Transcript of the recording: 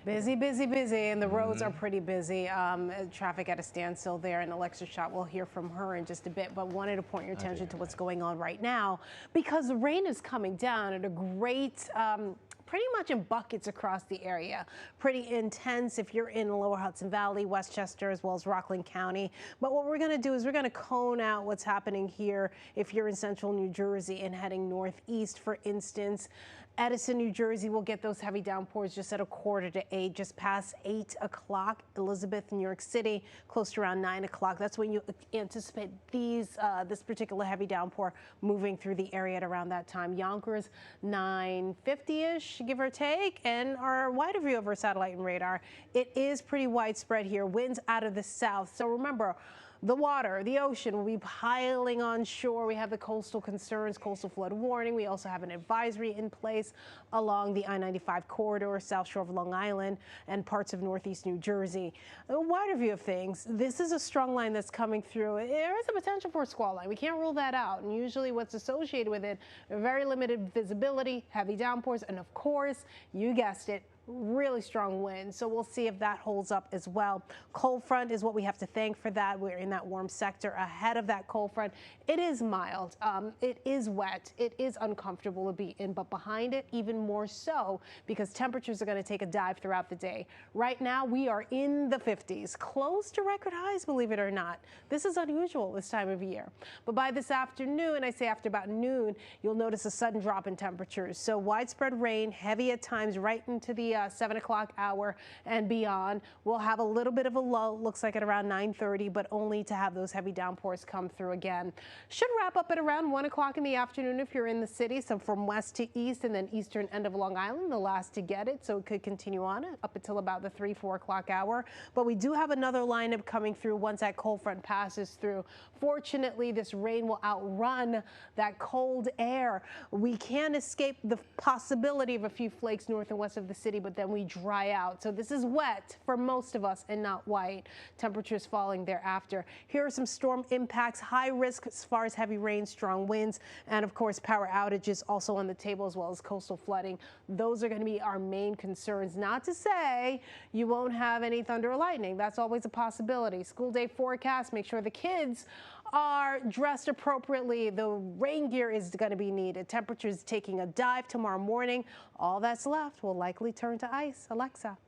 Busy, busy, busy, and the roads are pretty busy. Traffic at a standstill there, and Alexa Shot, we'll hear from her in just a bit, but wanted to point your attention to what's going on right now because the rain is coming down at a great pretty much in buckets across the area. Pretty intense if you're in the Lower Hudson Valley, Westchester, as well as Rockland County. But what we're going to do is we're going to cone out what's happening here if you're in central New Jersey and heading northeast, for instance. Edison, New Jersey will get those heavy downpours just at 7:45, just past 8 o'clock. Elizabeth, New York City, close to around 9 o'clock. That's when you anticipate this particular heavy downpour moving through the area at around that time. Yonkers, 9:50-ish, give or take. And our wider view of our satellite and radar, it is pretty widespread here. Winds out of the south. So remember, the water, the ocean will be piling on shore. We have the coastal concerns, coastal flood warning. We also have an advisory in place along the I-95 corridor, south shore of Long Island, and parts of northeast New Jersey. A wider view of things, this is a strong line that's coming through. There is a potential for a squall line. We can't rule that out. And usually what's associated with it, very limited visibility, heavy downpours, and of course, you guessed it, really strong winds. So we'll see if that holds up as well. Cold front is what we have to thank for that. We're in that warm sector ahead of that cold front. It is mild. It is wet. It is uncomfortable to be in, but behind it even more so because temperatures are going to take a dive throughout the day. Right now we are in the 50s, close to record highs, believe it or not. This is unusual this time of year. But by this afternoon, I say after about noon, you'll notice a sudden drop in temperatures. So widespread rain, heavy at times right into the 7 o'clock hour and beyond. We'll have a little bit of a lull, looks like at around 9:30, but only to have those heavy downpours come through again. Should wrap up at around 1 o'clock in the afternoon if you're in the city. So from west to east and then eastern end of Long Island, the last to get it. So it could continue on up until about the 3-4 o'clock hour. But we do have another lineup coming through once that cold front passes through. Fortunately, this rain will outrun that cold air. We can escape the possibility of a few flakes north and west of the city, but then we dry out. So this is wet for most of us and not white. Temperatures falling thereafter. Here are some storm impacts, high risk as far as heavy rain, strong winds, and of course power outages also on the table, as well as coastal flooding. Those are going to be our main concerns. Not to say you won't have any thunder or lightning. That's always a possibility. School day forecast, make sure the kids are dressed appropriately. The rain gear is going to be needed. Temperatures taking a dive tomorrow morning. All that's left will likely turn to ice. Alexa.